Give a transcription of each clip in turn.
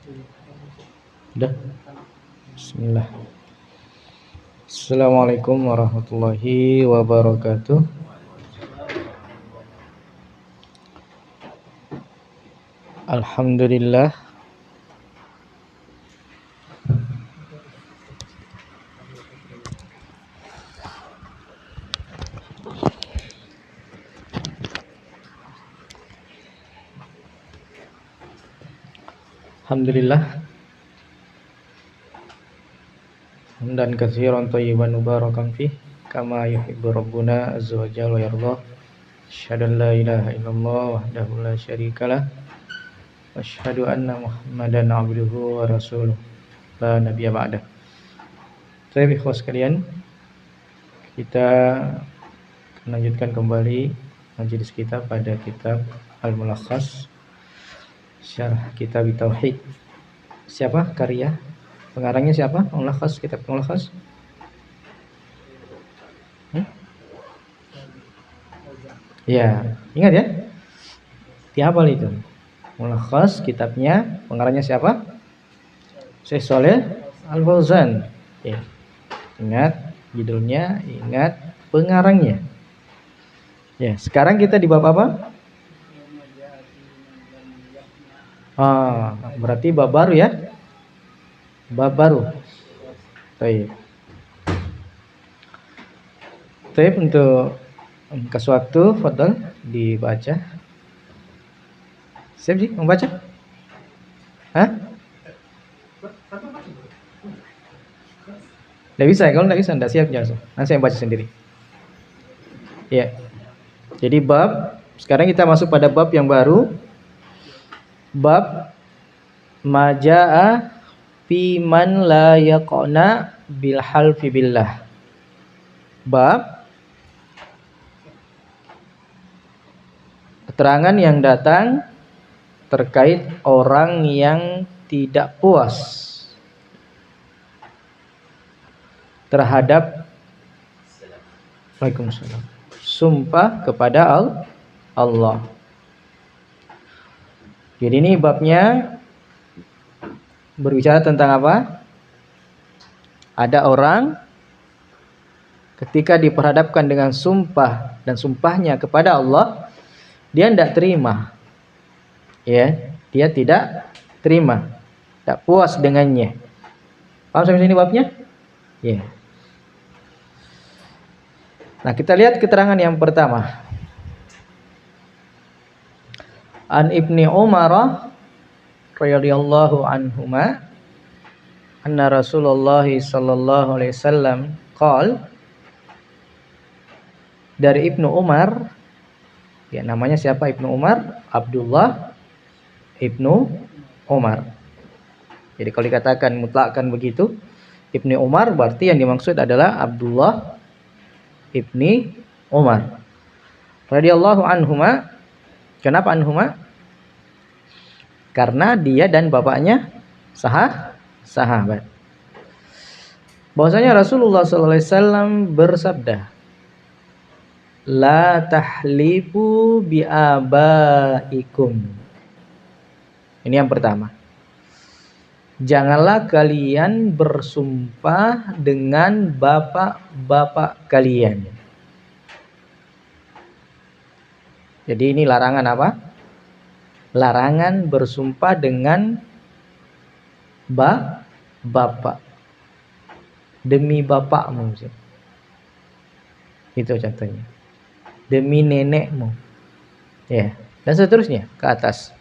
Udah. Bismillah. Assalamualaikum warahmatullahi wabarakatuh. Alhamdulillah. Alhamdulillah. Hamdan katsiran thayyiban mubarakan fih kama yuhibbu rabbuna azza wa jalla wa yarda. Asyhadu an la ilaha illallah wahdahu la syarikalah wa asyhadu anna Muhammadan abduhu wa rasuluh la nabiyya ba'dah. Baik, ikhwas sekalian, kita melanjutkan kembali majelis kita pada kitab Al-Mulakhas Syarah Kitab Tauhid. Siapa karya? Pengarangnya siapa? Mulakhas, kitab Mulakhas. Ya, ingat ya? Dihafal itu. Mulakhas kitabnya, pengarangnya siapa? Syekh Shalih Al-Fauzan. Ya. Ingat judulnya, ingat pengarangnya. Ya, sekarang kita di bab apa? Berarti bab baru ya? Bab baru. Baik. Baik, untuk kasih waktu, fadhal dibaca. Siap sih membaca? Hah? Nggak bisa, kalau nggak bisa, nggak siap langsung. Nanti saya baca sendiri. Ya. Jadi bab, sekarang kita masuk pada bab yang baru. Bab Maja'a fi man la yaqna bil halfi billah. Bab keterangan yang datang terkait orang yang tidak puas terhadap Waalaikumsalam, sumpah kepada Allah. Jadi ini babnya berbicara tentang apa? Ada orang ketika diperhadapkan dengan sumpah dan sumpahnya kepada Allah, dia tidak terima. Ya, dia tidak terima, tak puas dengannya. Paham sampai sini babnya? Ya. Nah, kita lihat keterangan yang pertama. An Ibni Umar radhiyallahu anhuma anna Rasulullah sallallahu alaihi wasallam qala, dari Ibnu Umar, ya namanya siapa Ibnu Umar? Abdullah Ibnu Umar. Jadi kalau dikatakan mutlakkan begitu, Ibnu Umar berarti yang dimaksud adalah Abdullah Ibni Umar radhiyallahu anhuma. Kenapa anhuma? Karena dia dan bapaknya sahabat. Bahwasanya Rasulullah SAW bersabda, la tahlifu bi abaikum. Ini yang pertama. Janganlah kalian bersumpah dengan bapak-bapak kalian. Jadi ini larangan apa? Larangan bersumpah dengan bapak. Demi bapakmu. Itu contohnya. Demi nenekmu. Ya, dan seterusnya ke atas.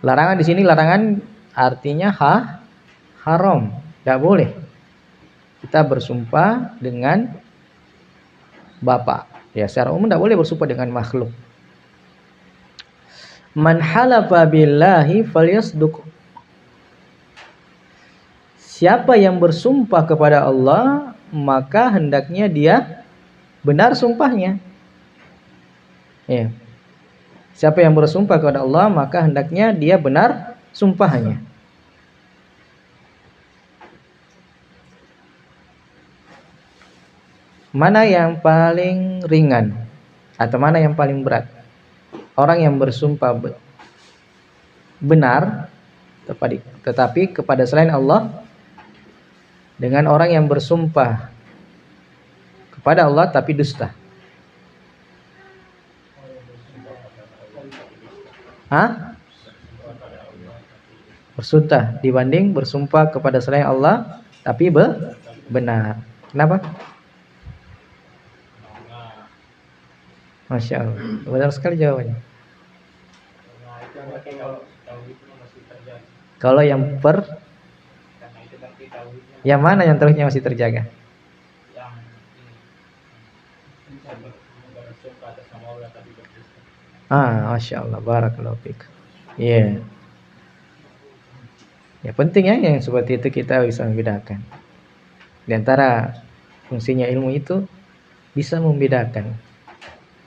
Larangan di sini, larangan artinya haram. Tidak boleh kita bersumpah dengan bapak. Ya, secara umum tidak boleh bersumpah dengan makhluk. Man halafa billahi falyasduq. Siapa yang bersumpah kepada Allah, maka hendaknya dia benar sumpahnya. Ya. Siapa yang bersumpah kepada Allah, maka hendaknya dia benar sumpahnya. Mana yang paling ringan atau mana yang paling berat? Orang yang bersumpah benar tetapi kepada selain Allah dengan orang yang bersumpah kepada Allah tapi dusta. Hah? Bersumpah dibanding bersumpah kepada selain Allah tapi benar. Kenapa? Masya Allah, benar sekali jawabannya. Kalau yang yang mana yang tauhidnya masih terjaga? Masya Allah, barakallahu fiik. Iya. Ya penting ya yang seperti itu kita bisa membedakan. Di antara fungsinya ilmu itu bisa membedakan.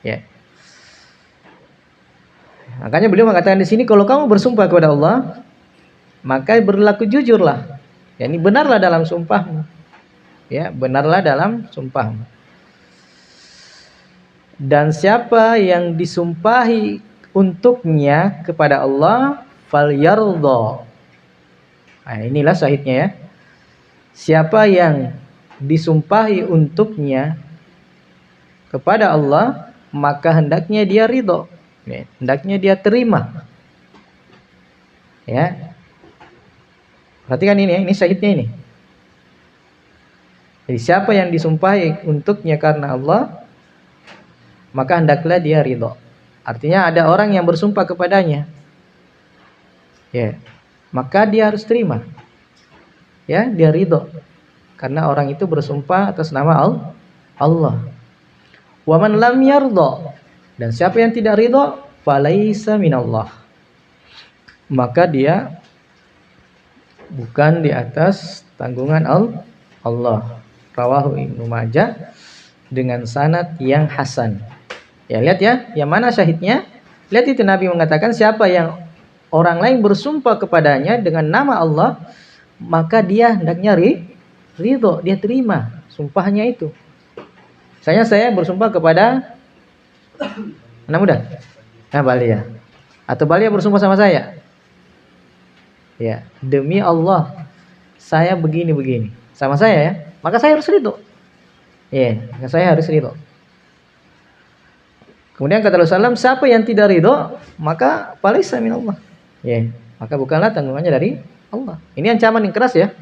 Ya. Makanya beliau mengatakan di sini kalau kamu bersumpah kepada Allah, maka berlaku jujurlah. Ya, ini benarlah dalam sumpahmu. Ya, benarlah dalam sumpahmu. Dan siapa yang disumpahi untuknya kepada Allah, falyardha. Nah, inilah syahidnya ya. Siapa yang disumpahi untuknya kepada Allah, maka hendaknya dia ridho, ya, hendaknya dia terima. Ya. Perhatikan ini ya, ini syahidnya ini. Jadi siapa yang disumpahi untuknya karena Allah, maka hendaklah dia ridho. Artinya ada orang yang bersumpah kepadanya. Ya. Maka dia harus terima. Ya, dia ridho. Karena orang itu bersumpah atas nama Allah. Wa man lam yardha, dan siapa yang tidak ridho, falaisa minallah, maka dia bukan di atas tanggungan Allah. Rawahu Ibnu Majah dengan sanad yang hasan. Ya, lihat ya, yang mana syahidnya? Lihat itu Nabi mengatakan siapa yang orang lain bersumpah kepadanya dengan nama Allah, maka dia hendaknya ridho, dia terima sumpahnya itu. Saya bersumpah kepada anak muda, Balia, atau Balia bersumpah sama saya, ya demi Allah saya begini sama saya ya, maka saya harus ridho. Ya, maka saya harus ridho. Kemudian kata Rasulullah SAW, siapa yang tidak ridho, maka falaisa minallah. Ya, maka bukanlah tanggungannya dari Allah. Ini ancaman yang keras ya.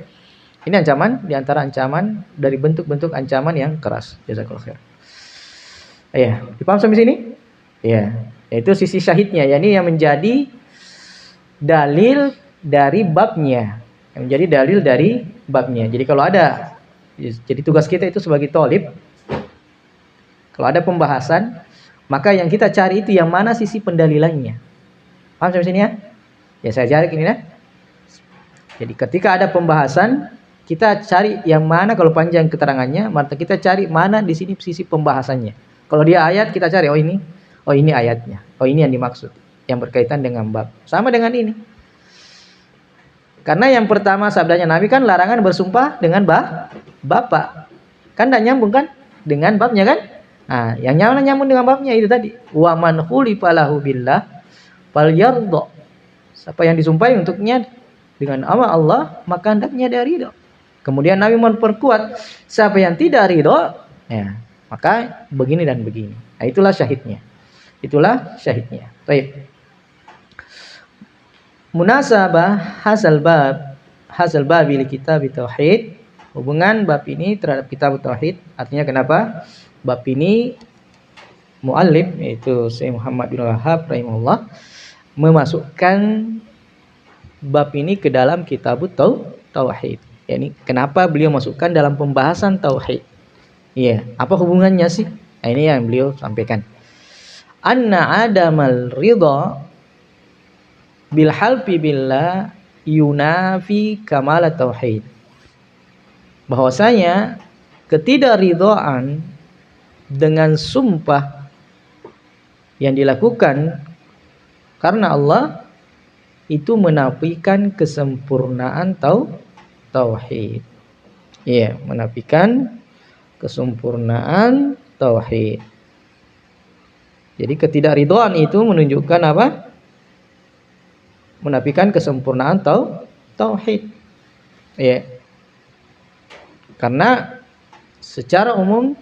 Ini ancaman di antara ancaman dari bentuk-bentuk ancaman yang keras. Jazakallahu khair. Ya, dipaham sampai sini? Ya, itu sisi syahidnya. Ya, ini yang menjadi dalil dari babnya. Yang menjadi dalil dari babnya. Jadi kalau ada, jadi tugas kita itu sebagai thalib, kalau ada pembahasan, maka yang kita cari itu yang mana sisi pendalilannya. Paham sampai sini ya? Ya, saya cari ini ya. Jadi ketika ada pembahasan, kita cari yang mana kalau panjang keterangannya, maka kita cari mana di sini sisi pembahasannya. Kalau dia ayat, kita cari oh ini ayatnya, oh ini yang dimaksud, yang berkaitan dengan bab. Sama dengan ini. Karena yang pertama sabdanya Nabi kan larangan bersumpah dengan bapak. Kan tidak nyambung kan dengan babnya kan? Nah, yang nyambung dengan babnya itu tadi. Wa man khulifa lahu billah falyardha. Siapa yang disumpahi untuknya dengan nama Allah, maka hendaknya dia ridho. Kemudian Nabi memperkuat, siapa yang tidak ridho, ya, maka begini dan begini. Nah, itulah syahidnya. Itulah syahidnya. Baik. Munasabah hasal bab li kitab tauhid. Hubungan bab ini terhadap kitab tauhid. Artinya kenapa? Bab ini muallif yaitu Syekh Muhammad bin Wahab rahimahullah memasukkan bab ini ke dalam kitab tauhid. Yani kenapa beliau masukkan dalam pembahasan tauhid? Iya, apa hubungannya sih? Nah, ini yang beliau sampaikan. Anna adamal ridha bil halfi billah yunafi kamal tauhid. Bahwasanya ketidakridhaan dengan sumpah yang dilakukan karena Allah itu menafikan kesempurnaan tauhid. Iya, menafikan kesempurnaan tauhid. Jadi ketidakridhaan itu menunjukkan apa? menafikan kesempurnaan tauhid. Ya. Karena secara umum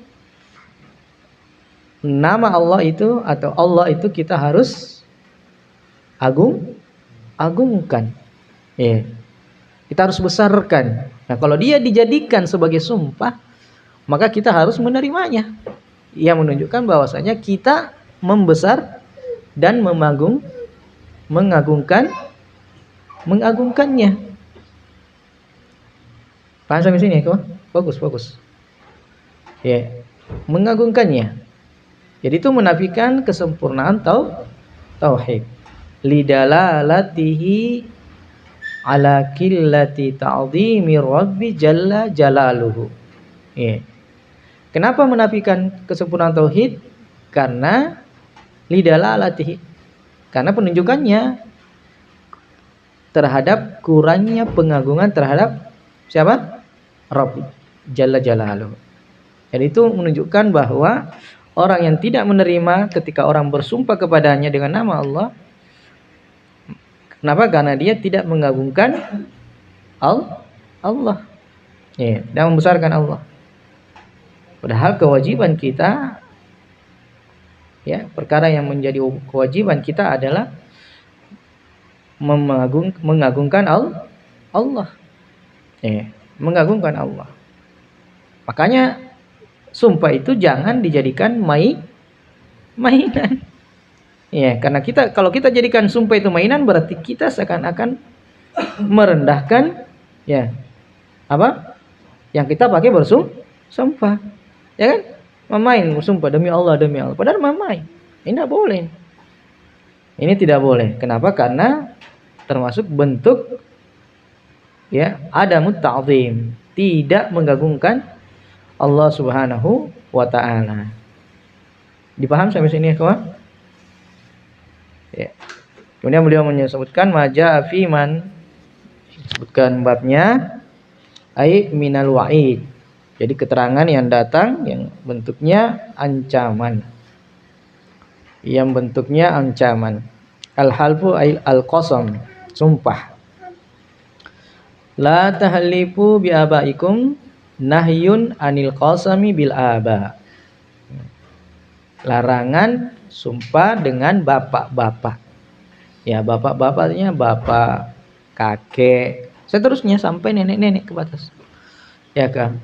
nama Allah itu atau Allah itu kita harus agungkan. Ya. Kita harus besarkan. Nah, kalau dia dijadikan sebagai sumpah, maka kita harus menerimanya. Ia menunjukkan bahwasanya kita membesar dan mengagungkannya. Paham sampai sini ya, fokus. Ya, mengagungkannya. Jadi itu menafikan kesempurnaan tauhid. Lidalalatihi ala qillati ta'dhimi rabbi jalla jalaluhu. Ya. Kenapa menafikan kesempurnaan tauhid? Karena lidalalatihi. Karena penunjukannya terhadap kurangnya pengagungan terhadap siapa? Rabb jalla jalaluhu. Dan itu menunjukkan bahwa orang yang tidak menerima ketika orang bersumpah kepadanya dengan nama Allah, kenapa? Karena dia tidak mengagungkan Allah, ya, dan membesarkan Allah. Padahal kewajiban kita, ya, perkara yang menjadi kewajiban kita adalah mengagungkan Allah, ya, mengagungkan Allah. Makanya sumpah itu jangan dijadikan mainan. Ya, karena kalau kita jadikan sumpah itu mainan, berarti kita seakan-akan merendahkan, ya, apa yang kita pakai bersumpah, ya kan? Memain bersumpah demi Allah, padahal memain. Ini tidak boleh. Ini tidak boleh. Kenapa? Karena termasuk bentuk, ya, adamut ta'zim, tidak mengagungkan Allah Subhanahu wa ta'ala. Dipaham sampai sini ya, kawan? Ya. Kemudian beliau menyebutkan maja afiman, sebutkan babnya ai minal wa'id. Jadi keterangan yang datang yang bentuknya ancaman. Yang bentuknya ancaman. Al-halfu ai al-qasam, sumpah. La tahlifu bi abaikum nahyun anil qasami bil aba. Larangan sumpah dengan bapak-bapak. Ya, bapak-bapaknya bapak, kakek, seterusnya sampai nenek-nenek ke batas. Ya kan?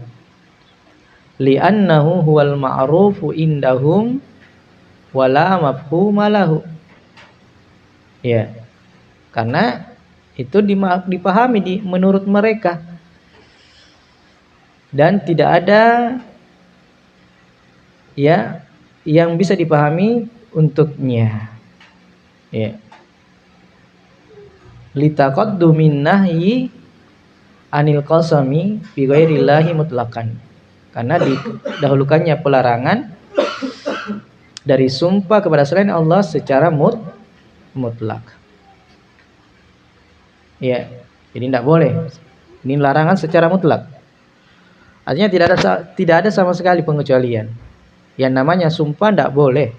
Li'annahu huwal ma'rufu indahum wala mafhuma lahu. Ya. Karena itu dipahami menurut mereka. Dan tidak ada, ya, yang bisa dipahami untuknya. Ya. Litaqaddumin nahyi anil qasami bi ghairillahi mutlaqan. Karena didahulukannya pelarangan dari sumpah kepada selain Allah secara mutlak. Ya, jadi tidak boleh. Ini larangan secara mutlak. Artinya tidak ada sama sekali pengecualian. Yang namanya sumpah tidak boleh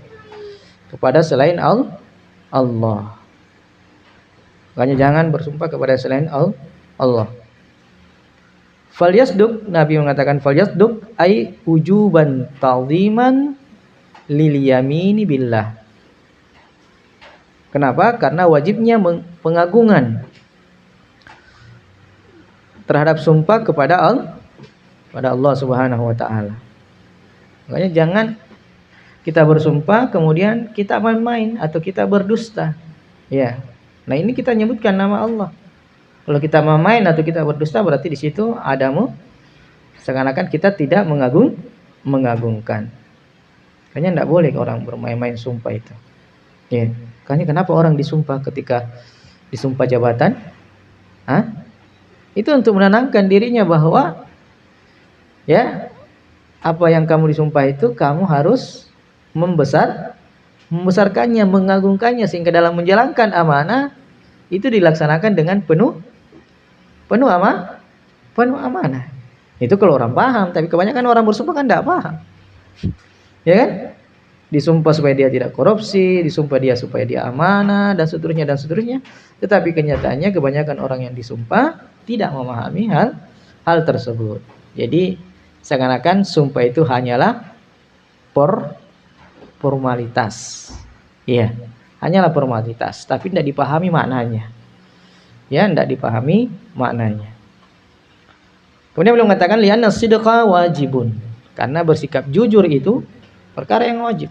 kepada selain Allah. Makanya jangan bersumpah kepada selain Allah. Falyasduk, Nabi mengatakan falyasduk ai ujuban ta'ziman lil yamini billah. Kenapa? Karena wajibnya pengagungan terhadap sumpah kepada Allah Subhanahu wa taala. Makanya jangan kita bersumpah kemudian kita main-main atau kita berdusta. Ya. Nah, ini kita nyebutkan nama Allah. Kalau kita main atau kita berdusta, berarti di situ adamu seakan-akan kita tidak mengagungkan. Makanya tidak boleh orang bermain-main sumpah itu. Ya. Makanya kenapa orang disumpah ketika disumpah jabatan? Itu untuk menenangkan dirinya bahwa, ya, apa yang kamu disumpah itu kamu harus membesarkannya, mengagungkannya, sehingga dalam menjalankan amanah itu dilaksanakan dengan penuh amanah. Itu kalau orang paham, tapi kebanyakan orang bersumpah kan tidak paham. Ya kan? Disumpah supaya dia tidak korupsi, disumpah dia supaya dia amanah dan seterusnya dan seterusnya. Tetapi kenyataannya kebanyakan orang yang disumpah tidak memahami hal tersebut. Jadi seakan-akan sumpah itu hanyalah formalitas. Iya, hanyalah formalitas, tapi tidak dipahami maknanya. Ya, tidak dipahami maknanya. Kemudian beliau mengatakan li'anna sidqa wajibun. Karena bersikap jujur itu perkara yang wajib.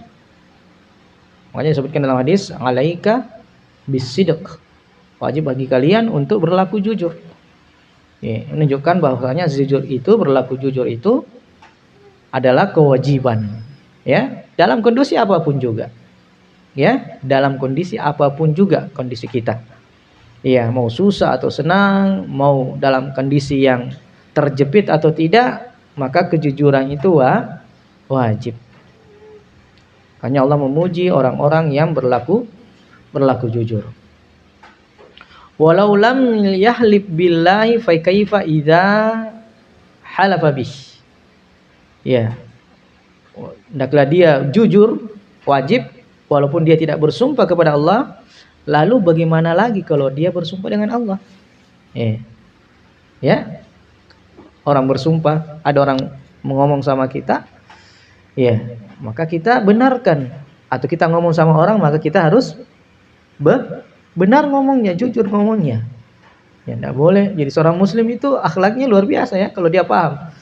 Makanya disebutkan dalam hadis, alaika bisidq. Wajib bagi kalian untuk berlaku jujur. Ya, menunjukkan bahwasanya berlaku jujur itu adalah kewajiban. Ya, dalam kondisi apapun juga. Ya, dalam kondisi apapun juga kondisi kita. Ya, mau susah atau senang, mau dalam kondisi yang terjepit atau tidak, maka kejujuran itu wajib. Hanya Allah memuji orang-orang yang berlaku jujur. Walau lam yahlib billahi fa kaifa idza halafa bih. Ya. Hendaklah dia jujur, wajib, walaupun dia tidak bersumpah kepada Allah. Lalu bagaimana lagi kalau dia bersumpah dengan Allah? Ya. Orang bersumpah, ada orang ngomong sama kita, ya, maka kita benarkan. Atau kita ngomong sama orang, maka kita harus benar ngomongnya, jujur ngomongnya. Ya, tidak boleh. Jadi seorang muslim itu akhlaknya luar biasa ya. Kalau dia paham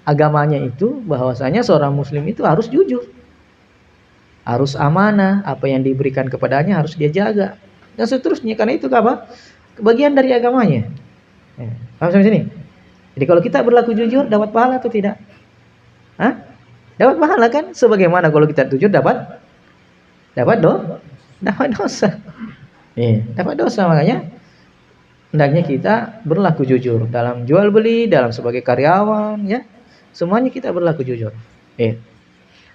agamanya itu, bahwasanya seorang muslim itu harus jujur, harus amanah, apa yang diberikan kepadanya harus dia jaga, dan seterusnya. Karena itu apa? Bagian dari agamanya. Paham sampai sini? Jadi kalau kita berlaku jujur, dapat pahala atau tidak? Dapat pahala kan? Sebagaimana kalau kita jujur dapat dosa. Dapat dosa. Makanya hendaknya kita berlaku jujur dalam jual beli, dalam sebagai karyawan, ya. Semuanya kita berlaku jujur.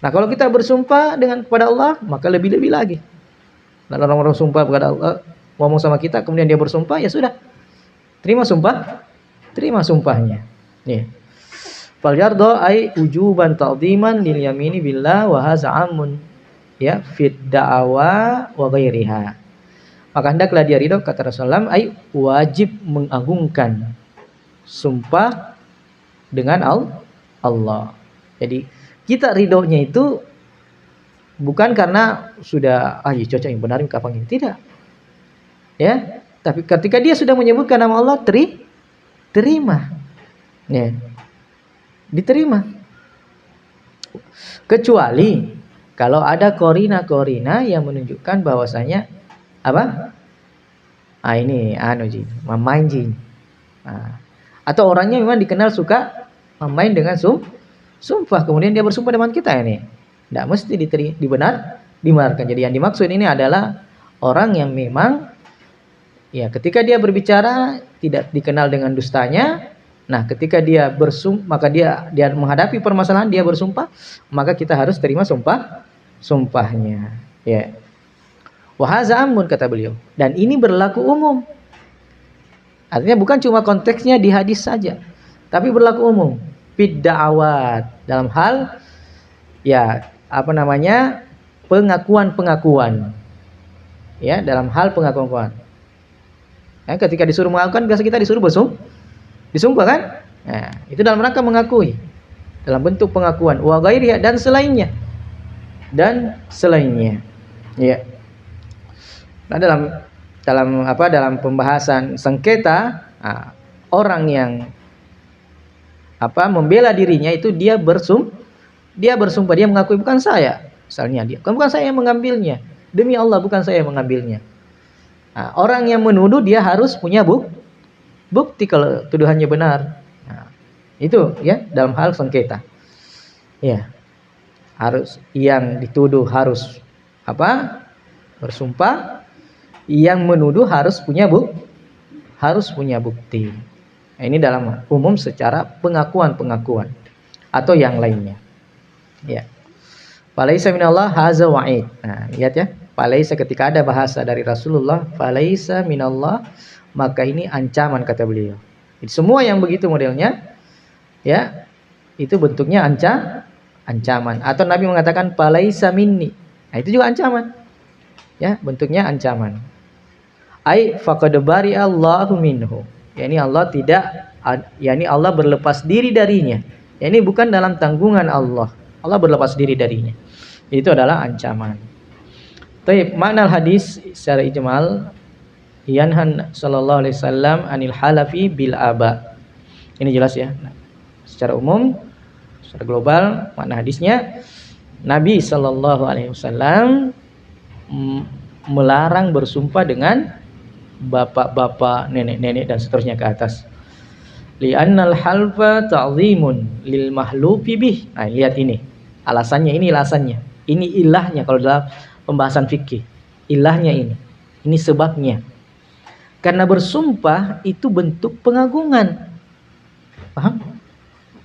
Nah, kalau kita bersumpah kepada Allah, maka lebih-lebih lagi. Nah, orang-orang sumpah kepada Allah, ngomong sama kita, kemudian dia bersumpah, ya sudah. Terima sumpahnya. Fal yarda ay ujuban ta'dhiman lil yamini billah wa hadza amun ya fid da'wa wa ghairiha. Maka hendaklah dia ridho, kata Rasulullah, ay wajib mengagungkan sumpah dengan Allah. Jadi kita ridhonya itu bukan karena sudah cocok yang benar kapan ini, tidak. Ya, tapi ketika dia sudah menyebutkan nama Allah, terima. Ya. Diterima. Kecuali kalau ada korina yang menunjukkan bahwasanya apa? Ini main jin. Atau orangnya memang dikenal suka main dengan sumpah, kemudian dia bersumpah dengan kita ini. Tidak mesti dibenarkan. Jadi yang dimaksud ini adalah orang yang memang ya ketika dia berbicara tidak dikenal dengan dustanya. Nah, ketika dia bersumpah, maka dia menghadapi permasalahan, dia bersumpah, maka kita harus terima sumpahnya. Ya. Wa hadza amun, kata beliau. Dan ini berlaku umum. Artinya bukan cuma konteksnya di hadis saja, tapi berlaku umum. Fid da'awat, dalam hal pengakuan. Ya, dalam hal pengakuan. Ya, ketika disuruh mengakukan, biasa kita disuruh disumpah kan? Nah, itu dalam rangka mengakui, dalam bentuk pengakuan. Wa ghairiha, dan selainnya. Ya. Nah, dalam pembahasan sengketa, orang yang membela dirinya itu dia bersumpah, dia mengakui, bukan saya. Misalnya bukan saya yang mengambilnya. Demi Allah, bukan saya yang mengambilnya. Nah, orang yang menuduh dia harus punya bukti kalau tuduhannya benar. Nah, itu ya dalam hal sengketa. Ya. Harus yang dituduh harus bersumpah, yang menuduh harus punya bukti. Nah, ini dalam umum secara pengakuan atau yang lainnya. Ya. Falaisa minallah hadza wa'id. Nah, lihat ya. Falaisa, ketika ada bahasa dari Rasulullah, falaisa minallah, maka ini ancaman, kata beliau. Jadi semua yang begitu modelnya, ya, itu bentuknya ancaman. Atau Nabi mengatakan falaisa minni, Nah, itu juga ancaman. Ya, bentuknya ancaman. Ai faqad bari'allahu minhu. Yani Allah tidak, yani Allah berlepas diri darinya. Yani bukan dalam tanggungan Allah. Allah berlepas diri darinya. Itu adalah ancaman. Baik, makna hadis secara ijmal, yanhan sallallahu alaihi wasallam anil halafi bil aba. Ini jelas ya. Nah, secara umum, secara global makna hadisnya, Nabi sallallahu alaihi wasallam melarang bersumpah dengan bapak-bapak, nenek-nenek dan seterusnya ke atas. Li'annal halfa ta'zimun lil mahlufi bih. Nah, lihat ini. Alasannya, ini alasannya. Ini ilahnya kalau dalam pembahasan fikih. Ilahnya ini. Ini sebabnya. Karena bersumpah itu bentuk pengagungan. Paham?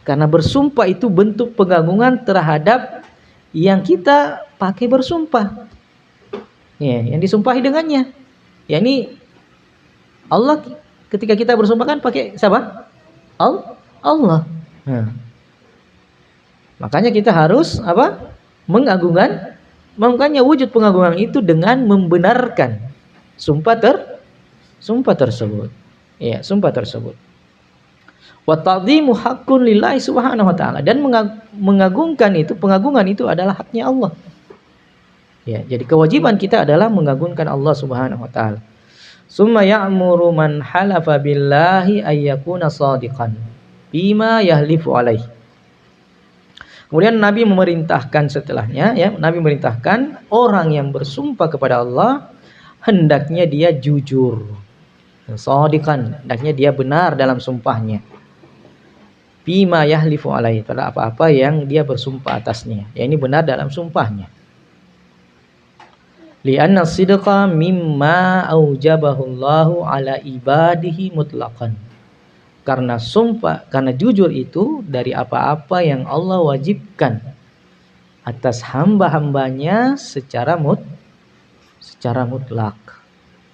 Karena bersumpah itu bentuk pengagungan terhadap yang kita pakai bersumpah. Ya, yang disumpahi dengannya. Ya, ini Allah, ketika kita bersumpah kan pakai siapa? Allah. Nah, makanya kita harus apa? Mengagungkan, makanya wujud pengagungan itu dengan membenarkan sumpah tersebut. Ya, sumpah tersebut. Wa ta'dhimu haqqun lillahi subhanahu wa ta'ala, dan mengagungkan itu, pengagungan itu adalah haknya Allah. Ya, jadi kewajiban kita adalah mengagungkan Allah Subhanahu wa taala. Summa ya'muru man halafa billahi ayyakuna shadiqan bima yahlifu alaih. Kemudian Nabi memerintahkan setelahnya, ya, Nabi memerintahkan orang yang bersumpah kepada Allah hendaknya dia jujur. Shadiqan, hendaknya dia benar dalam sumpahnya. Bima yahlifu alaih, pada apa-apa yang dia bersumpah atasnya. Ya, ini benar dalam sumpahnya. Li'anna sidqa mimma aujabahu Allahu ala ibadihi mutlaqan. Karena sumpah, karena jujur itu dari apa-apa yang Allah wajibkan atas hamba-hambanya secara mutlak.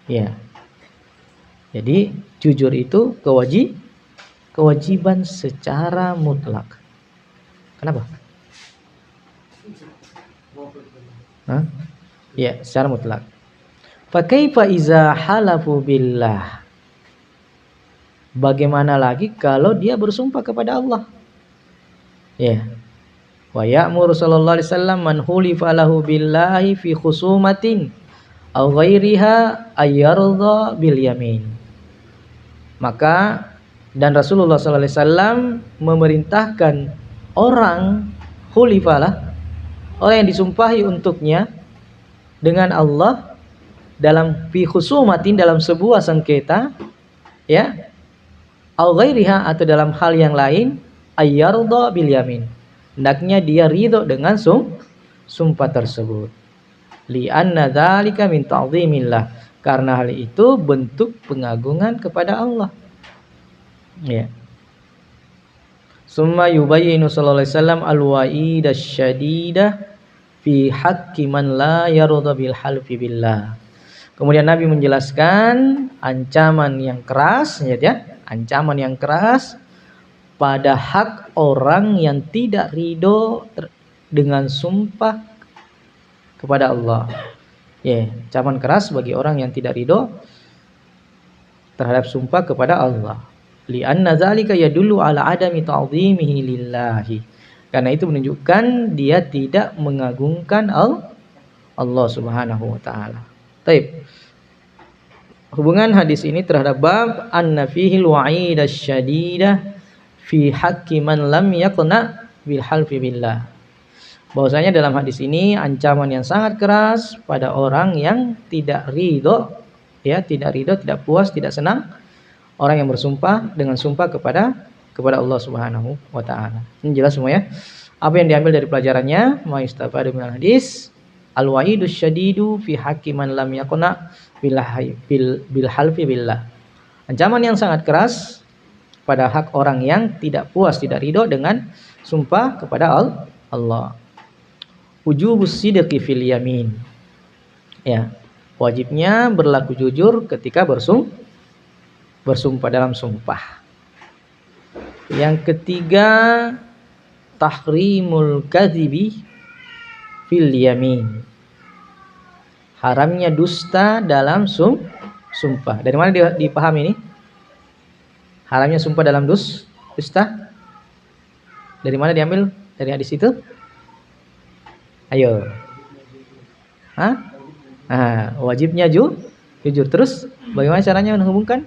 Ya. Jadi jujur itu kewajiban secara mutlak. Kenapa? Hah? Ya, secara mutlak. Fa kaifa iza halafu billah? Bagaimana lagi kalau dia bersumpah kepada Allah? Ya. Wa ya'muru sallallahu alaihi wasallam man hulifa lahu billahi fi khusumatin aw ghairiha ayyarda bil yamin. Maka dan Rasulullah sallallahu alaihi wasallam memerintahkan orang hulifalah, orang yang disumpahi untuknya dengan Allah dalam fi khusumatin, dalam sebuah sengketa, ya, au ghairiha, atau dalam hal yang lain, ayyarda bil yamin, hendaknya dia ridho dengan sumpah tersebut. Li anna dzalika min ta'zimillah, karena hal itu bentuk pengagungan kepada Allah. Ya. Summa yubayyinu sallallahu alaihi wasallam al-wa'id asy-syadidah fi haqqi man la yarda bil halfi billah. Kemudian Nabi menjelaskan ancaman yang keras, ya, ancaman yang keras pada hak orang yang tidak ridho dengan sumpah kepada Allah. Ya, ancaman keras bagi orang yang tidak ridho terhadap sumpah kepada Allah. Li anna zalika yadullu ala adami ta'zimihi lillahi. Karena itu menunjukkan dia tidak mengagungkan Allah Subhanahu wa taala. Baik. Hubungan hadis ini terhadap bab anna fihi al-wa'id asy-syadidah fi haqqi man lam yaqna bil halfi billah. Bahwasanya dalam hadis ini ancaman yang sangat keras pada orang yang tidak ridho, ya, tidak ridho, tidak puas, tidak senang, orang yang bersumpah dengan sumpah kepada Allah Subhanahu wa taala. Ini jelas semua, ya. Apa yang diambil dari pelajarannya? Ma yustafadu minal hadis al-wa'idus syadidu fi haqqi man lam yaqna bil halfi billah. Ancaman yang sangat keras pada hak orang yang tidak puas, tidak ridho dengan sumpah kepada Allah. Wujubus sidqi fil yamin. Ya, wajibnya berlaku jujur ketika bersumpah dalam sumpah. Yang ketiga, tahrimul kadhibi fil yamin. Haramnya dusta dalam sumpah. Dari mana dipahami ini? Haramnya sumpah dalam dusta. Dari mana diambil? Dari hadis itu? Ayo. Hah? Wajibnya jujur. Terus bagaimana caranya menghubungkan?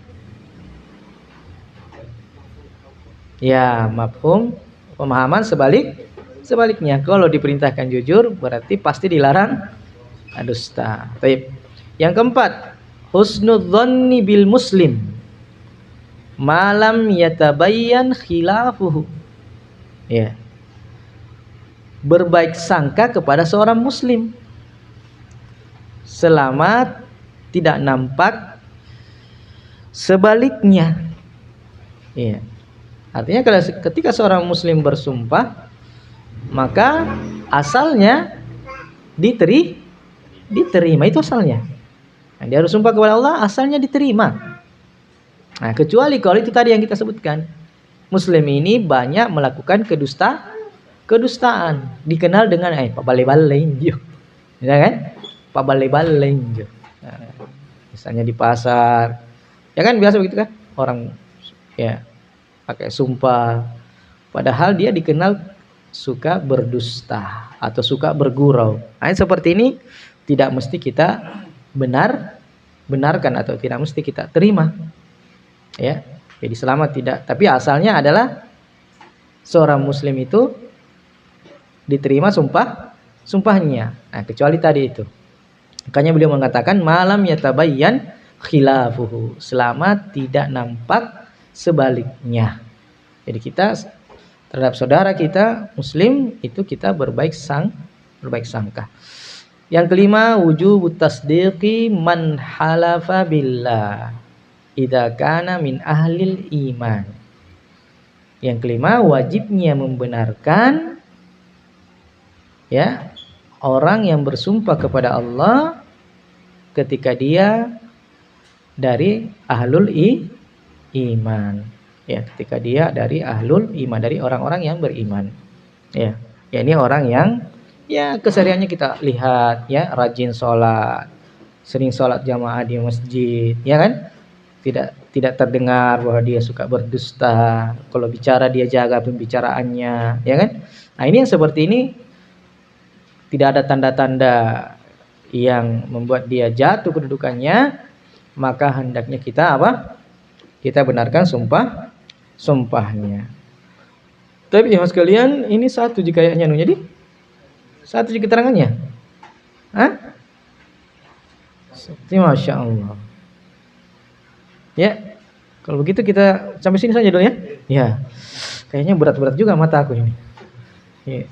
Ya, mafhum pemahaman sebaliknya. Kalau diperintahkan jujur berarti pasti dilarang dusta. Baik. Yang keempat, husnudzanni bil muslim malam yatabayyan khilafuhu. Ya. Berbaik sangka kepada seorang muslim selama tidak nampak sebaliknya. Ya. Artinya ketika seorang muslim bersumpah, maka asalnya diterima, itu asalnya. Nah, dia harus sumpah kepada Allah, asalnya diterima. Nah, kecuali kalau itu tadi yang kita sebutkan, muslim ini banyak melakukan kedustaan, dikenal dengan Pak Bale-Bale, ya kan? Pak Bale-Bale. Nah, misalnya di pasar, ya kan biasa begitu kan? Orang ya pakai sumpah, padahal dia dikenal suka berdusta atau suka bergurau. Nah, seperti ini tidak mesti kita benarkan atau tidak mesti kita terima. Ya, jadi selama tidak, tapi asalnya adalah seorang muslim itu diterima sumpahnya. Nah, kecuali tadi itu. Makanya beliau mengatakan malam yatabayyan khilafuhu, selama tidak nampak sebaliknya. Jadi kita terhadap saudara kita muslim itu kita berbaik sangka. Yang kelima, wujubut tasdiqi man halafa billah idza kana min ahlil iman. Yang kelima, wajibnya membenarkan ya orang yang bersumpah kepada Allah ketika dia dari ahlul iman. Ya, ketika dia dari ahlul iman, dari orang-orang yang beriman. Ya, ini orang yang ya kesehariannya kita lihat ya rajin sholat, sering sholat jamaah di masjid, ya kan? Tidak terdengar bahwa dia suka berdusta. Kalau bicara dia jaga pembicaraannya, ya kan? Nah, ini yang seperti ini tidak ada tanda-tanda yang membuat dia jatuh kedudukannya, maka hendaknya kita apa? Kita benarkan sumpahnya. Tapi ya sekalian, ini satu jika kayaknya jadi satu jika keterangannya. Masya Allah. Ya, kalau begitu kita sampai sini saja dulu ya. Ya, kayaknya berat-berat juga mata aku ini. Ya.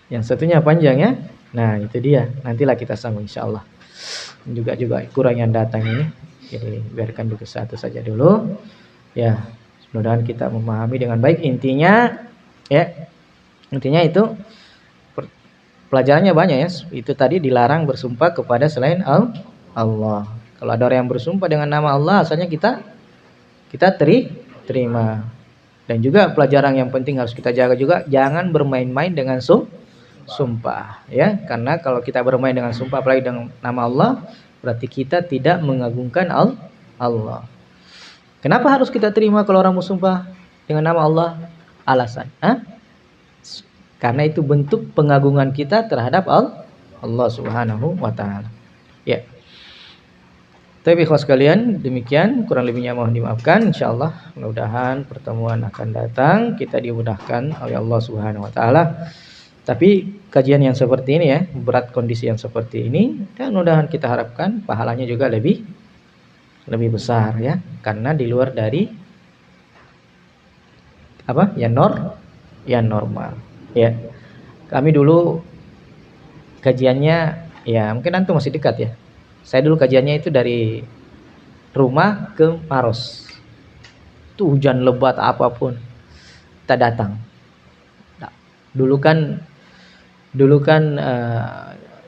Yang satunya panjang ya. Nah, itu dia. Nantilah kita sambung insyaallah. Juga kurang yang datang ini. Jadi biarkan dulu satu saja dulu. Ya, mudah-mudahan kita memahami dengan baik intinya ya. Intinya itu pelajarannya banyak ya. Itu tadi dilarang bersumpah kepada selain Allah. Kalau ada orang yang bersumpah dengan nama Allah, asalnya kita terima. Dan juga pelajaran yang penting harus kita jaga juga, jangan bermain-main dengan sumpah ya, karena kalau kita bermain dengan sumpah apalagi dengan nama Allah, berarti kita tidak mengagungkan Allah. Kenapa harus kita terima kalau orang bersumpah dengan nama Allah? Alasan, karena itu bentuk pengagungan kita terhadap Allah Subhanahu wa taala. Ya. Tapi ikhwas sekalian, demikian kurang lebihnya mohon dimaafkan. Insyaallah mudah-mudahan pertemuan akan datang kita dimudahkan oleh Allah Subhanahu wa taala. Tapi kajian yang seperti ini ya, berat kondisi yang seperti ini, dan mudah-mudahan kita harapkan pahalanya juga lebih besar ya, karena di luar dari apa? Yang normal. Ya. Kami dulu kajiannya ya, mungkin antum masih dekat ya. Saya dulu kajiannya itu dari rumah ke Maros. Itu hujan lebat apapun kita datang. Nah, dulu kan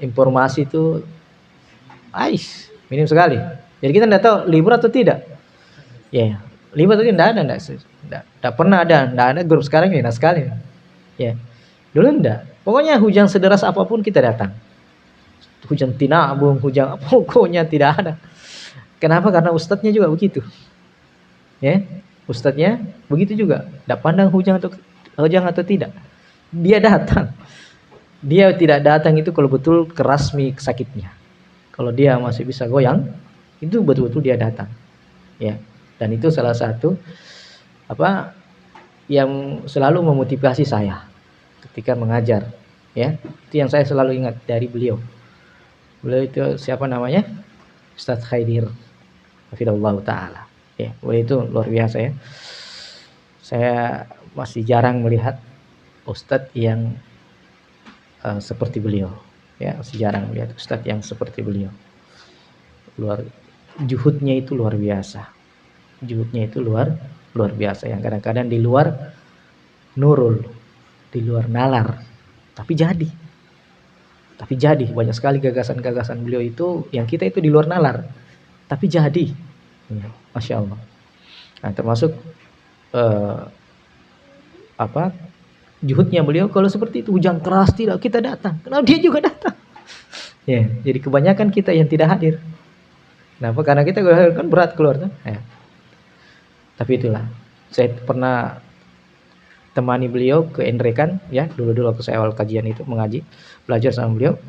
informasi itu minim sekali. Jadi kita tidak tahu libur atau tidak. Ya, libur atau tidak ada, tidak pernah ada grup sekarang ini, sekali. Ya, dulu enggak. Pokoknya hujan sederas apapun kita datang. hujan tinabung, hujan pokoknya tidak ada. Kenapa? Karena ustadznya juga begitu. Ya, ustadznya begitu juga. Tidak pandang hujan atau tidak. Dia datang. Dia tidak datang itu kalau betul keras sakitnya. Kalau dia masih bisa goyang, itu betul-betul dia datang. Ya. Dan itu salah satu yang selalu memotivasi saya ketika mengajar. Ya, itu yang saya selalu ingat dari beliau. Beliau itu siapa namanya? Ustadz Khaidir hafizahullah taala. Ya, beliau itu luar biasa ya. Saya masih jarang melihat ustadz yang seperti beliau. Ya, masih jarang melihat ustadz yang seperti beliau. Juhudnya itu luar biasa. Juhudnya itu luar biasa, yang kadang-kadang di luar nurul, di luar nalar, tapi jadi banyak sekali gagasan-gagasan beliau itu yang kita itu di luar nalar, tapi jadi, masya Allah. Nah, termasuk juhudnya beliau kalau seperti itu, hujan keras tidak kita datang, kenapa dia juga datang? Ya, jadi kebanyakan kita yang tidak hadir. Kenapa? Karena kita kan berat keluar kan? Ya. Tapi itulah, saya pernah temani beliau ke Enrekan ya, dulu waktu saya awal kajian itu mengaji, belajar sama beliau.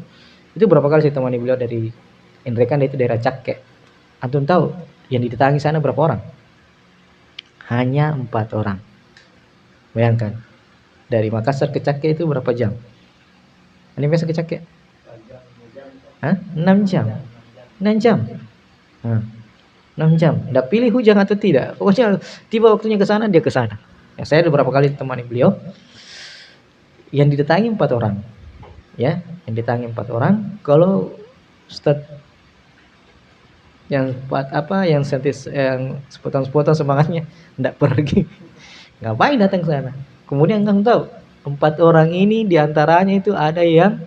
Itu berapa kali saya temani beliau dari Enrekan, itu daerah Cakke. Antum tahu yang didatangi sana berapa orang? Hanya 4 orang. Bayangkan, dari Makassar ke Cakke itu berapa jam? Ini biasa ke Cakke? 6 jam. 6 jam. 6 jam. Nggak pilih hujan atau tidak. Pokoknya tiba waktunya ke sana, dia ke sana. Ya, saya ada beberapa kali ditemani beliau. Yang didatangi 4 orang. Ya, yang didatangi 4 orang. Kalau Ustaz yang yang sepotong-sepotong semangatnya enggak pergi. Ngapain datang ke sana? Kemudian kamu tahu, 4 orang ini diantaranya itu ada yang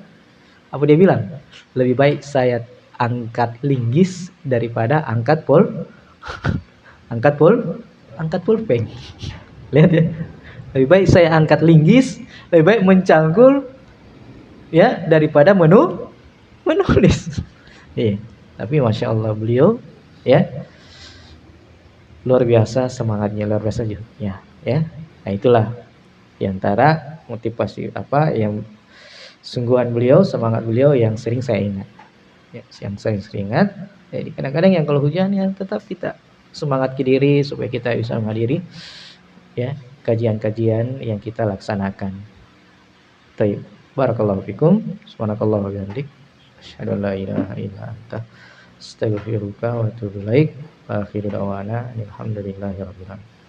dia bilang, lebih baik saya angkat linggis daripada angkat pulpen. Lihat ya, lebih baik saya angkat linggis, lebih baik mencangkul ya daripada menulis. Iya, tapi masya Allah beliau ya luar biasa semangatnya, luar biasa juga ya. Nah, itulah diantara motivasi yang sungguhan beliau, semangat beliau yang sering saya ingat. Ya, yang saya sering ingat. Jadi kadang-kadang yang kalau hujan ya tetap kita semangat ke diri supaya kita bisa menghadiri ya kajian-kajian yang kita laksanakan. Baik, barakallahu fikum, subhanakallah wa bihamdik, asyhadu an la ilaha illa anta, astaghfiruka wa atubu ilaik. Wa akhiru da'wana alhamdulillahi rabbil alamin.